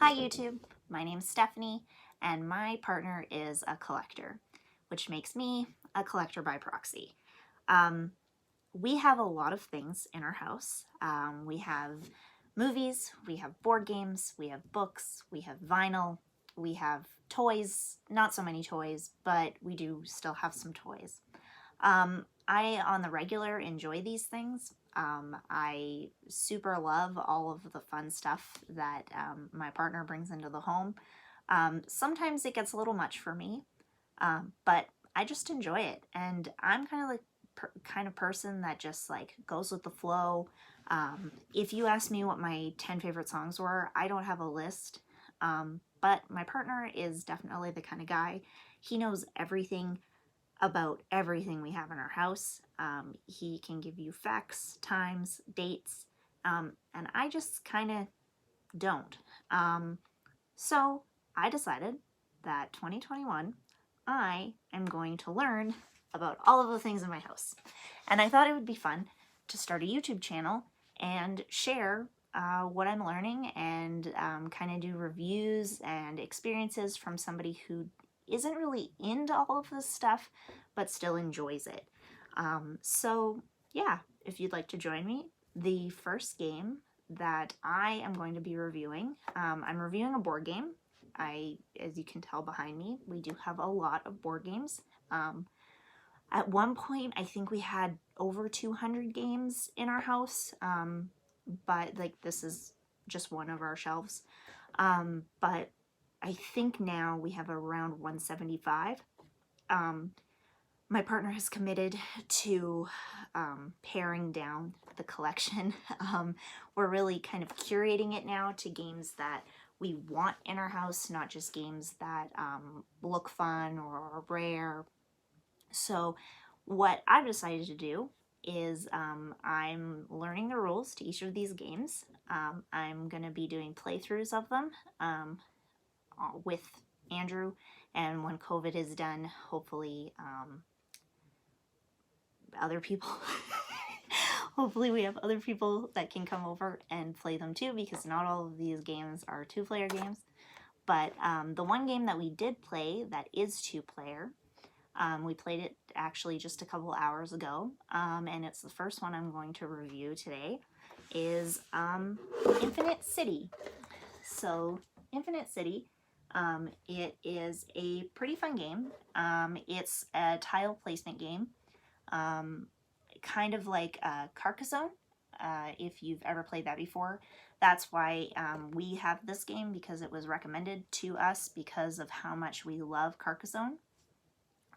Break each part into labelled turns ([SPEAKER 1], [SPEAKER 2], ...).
[SPEAKER 1] Hi YouTube, my name's Stephanie and my partner is a collector, which makes me a collector by proxy. Um, we have a lot of things in our house. We have movies, we have board games, we have books, we have vinyl, we have toys, not so many toys, but we do still have some toys. I, on the regular, enjoy these things. I super love all of the fun stuff that my partner brings into the home. Sometimes it gets a little much for me, but I just enjoy it. And I'm kind of like kind of person that just like goes with the flow. If you ask me what my 10 favorite songs were, I don't have a list. But my partner is definitely the kind of guy. He knows everything about everything we have in our house. He can give you facts, times, dates, and I just kind of don't. So I decided that 2021, I am going to learn about all of the things in my house. And I thought it would be fun to start a YouTube channel and share what I'm learning and kind of do reviews and experiences from somebody who isn't really into all of this stuff but still enjoys it. So yeah, if you'd like to join me, the first game that I am going to be reviewing, I'm reviewing a board game. As you can tell behind me, we do have a lot of board games. At one point, I think we had over 200 games in our house, but like this is just one of our shelves. But I think now we have around 175. My partner has committed to paring down the collection. We're really kind of curating it now to games that we want in our house, not just games that look fun or are rare. So what I've decided to do is I'm learning the rules to each of these games. I'm going to be doing playthroughs of them with Andrew, and when COVID is done, hopefully other people. Hopefully we have other people that can come over and play them too, because not all of these games are two-player games. But the one game that we did play that is two-player, we played it actually just a couple hours ago, and it's the first one I'm going to review today, is Infinite City. So Infinite City, it is a pretty fun game. It's a tile placement game. Kind of like Carcassonne, if you've ever played that before. That's why we have this game, because it was recommended to us because of how much we love Carcassonne.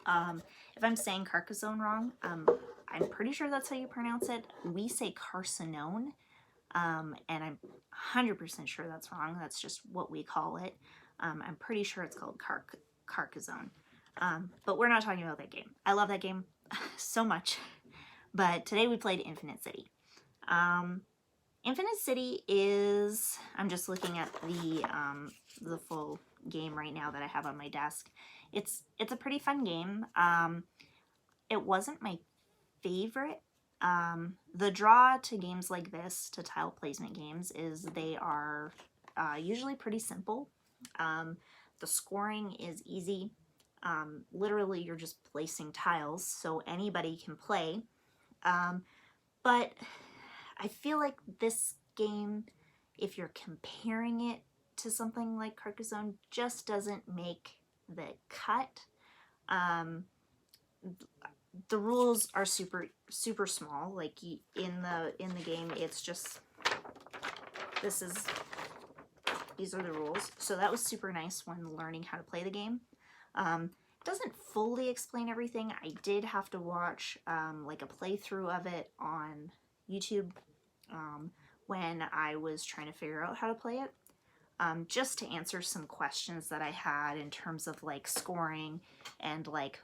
[SPEAKER 1] If I'm saying Carcassonne wrong, I'm pretty sure that's how you pronounce it. We say Carcassonne, and I'm 100% sure that's wrong. That's just what we call it. I'm pretty sure it's called Carcassonne. But we're not talking about that game. I love that game so much. But today we played Infinite City. Infinite City is, I'm just looking at the full game right now that I have on my desk. It's a pretty fun game. It wasn't my favorite. The draw to games like this, to tile placement games, is they are usually pretty simple. The scoring is easy. Literally, you're just placing tiles, so anybody can play. But I feel like this game, if you're comparing it to something like Carcassonne, just doesn't make the cut. The rules are super small. Like in the game, it's just these are the rules. So that was super nice when learning how to play the game. It doesn't fully explain everything. I did have to watch like a playthrough of it on YouTube when I was trying to figure out how to play it, just to answer some questions that I had in terms of like scoring and like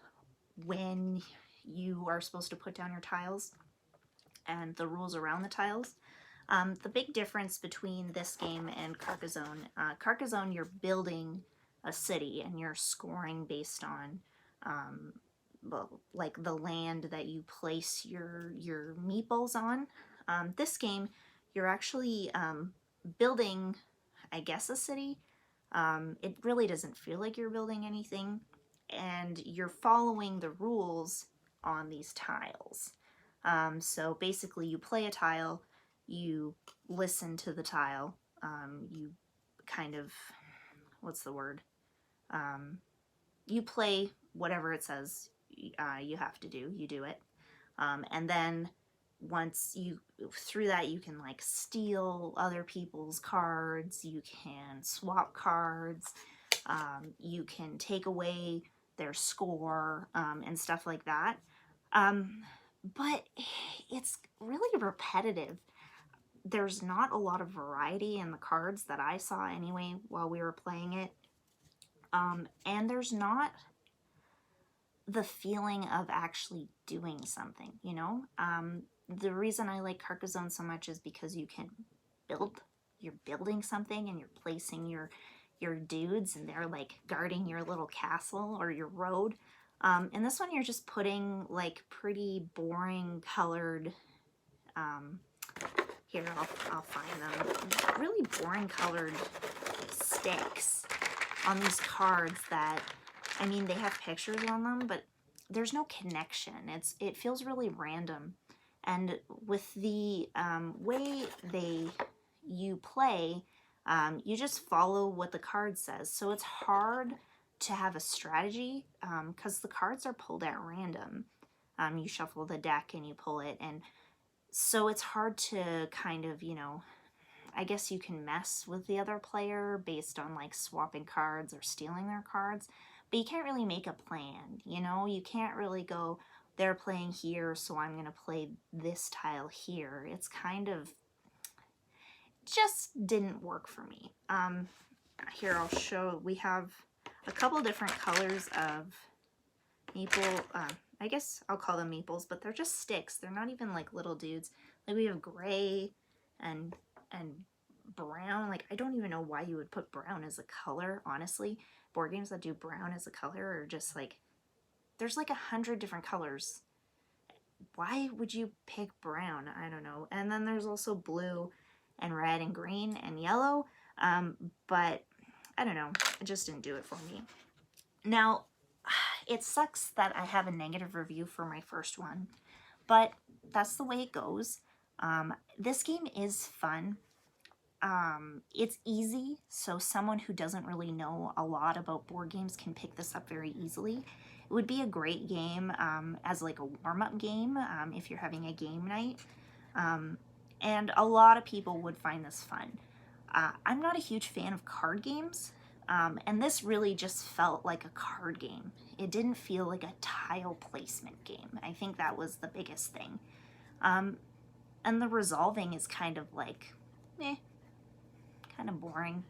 [SPEAKER 1] when you are supposed to put down your tiles and the rules around the tiles. The big difference between this game and Carcassonne, Carcassonne, you're building a city and you're scoring based on well, like the land that you place your meeples on. This game, you're actually building, I guess, a city, It really doesn't feel like you're building anything, and you're following the rules on these tiles. So basically, you play a tile, you listen to the tile, you kind of, what's the word? You play whatever it says you have to do, you do it. And then once you, through that, you can like steal other people's cards, you can swap cards, you can take away their score, and stuff like that. But it's really repetitive. There's not a lot of variety in the cards that I saw anyway while we were playing it. And there's not the feeling of actually doing something, you know? The reason I like Carcassonne so much is because you can build, you're building something and you're placing your dudes and they're like guarding your little castle or your road. In this one, you're just putting like pretty boring colored, here, I'll find them, really boring colored sticks on these cards that, I mean, they have pictures on them, but there's no connection. It feels really random. And with the way you play, you just follow what the card says. So it's hard to have a strategy because the cards are pulled at random. You shuffle the deck and you pull it, and so it's hard to kind of, you know, I guess you can mess with the other player based on like swapping cards or stealing their cards, but you can't really make a plan, you know? You can't really go, they're playing here, so I'm going to play this tile here. It's kind of, just didn't work for me. Here I'll show, we have a couple different colors of maple, I guess I'll call them maples, but they're just sticks. They're not even like little dudes. Like we have gray and brown. Like I don't even know why you would put brown as a color, honestly. Board games that do brown as a color are just like, there's like 100 different colors. Why would you pick brown? I don't know. And then there's also blue and red and green and yellow. But I don't know. It just didn't do it for me. Now, it sucks that I have a negative review for my first one, but that's the way it goes. This game is fun. It's easy, so someone who doesn't really know a lot about board games can pick this up very easily. It would be a great game as like a warm-up game if you're having a game night. And a lot of people would find this fun. I'm not a huge fan of card games, and this really just felt like a card game. It didn't feel like a tile placement game. I think that was the biggest thing. And the resolving is kind of like, kind of boring.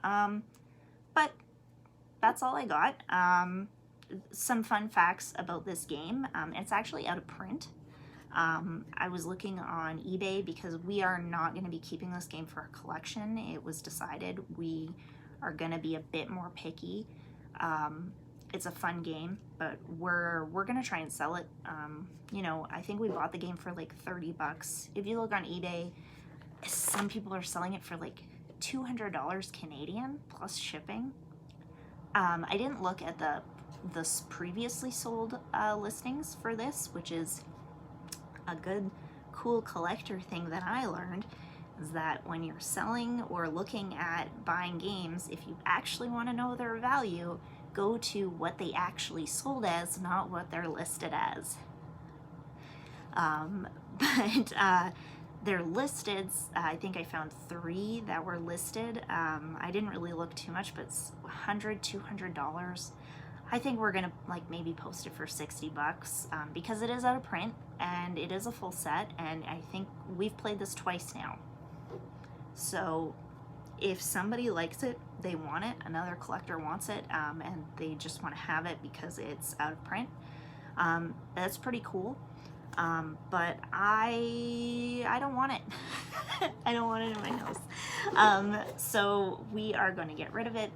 [SPEAKER 1] But that's all I got. Some fun facts about this game. It's actually out of print. I was looking on eBay because we are not going to be keeping this game for our collection. It was decided we are going to be a bit more picky. It's a fun game, but we're going to try and sell it. You know, I think we bought the game for like 30 bucks. If you look on eBay, some people are selling it for like $200 Canadian plus shipping. I didn't look at the previously sold listings for this, which is a good, cool collector thing that I learned, is that when you're selling or looking at buying games, if you actually want to know their value, go to what they actually sold as, not what they're listed as. But they're listed. I think I found 3 that were listed. I didn't really look too much, but it's $100, $200. I think we're gonna like maybe post it for 60 bucks because it is out of print and it is a full set, and I think we've played this twice now. So if somebody likes it, they want it, another collector wants it, and they just want to have it because it's out of print, that's pretty cool. But I don't want it. I don't want it in my house. So we are going to get rid of it.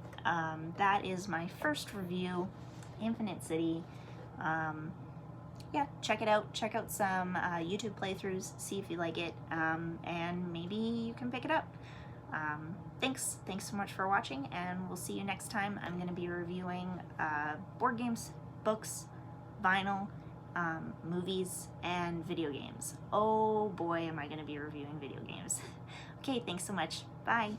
[SPEAKER 1] That is my first review, Infinite City. Yeah, check it out. Check out some YouTube playthroughs, see if you like it, and maybe you can pick it up. Thanks so much for watching, and we'll see you next time. I'm going to be reviewing board games, books, vinyl, movies, and video games. Oh boy, am I going to be reviewing video games. Okay, thanks so much. Bye.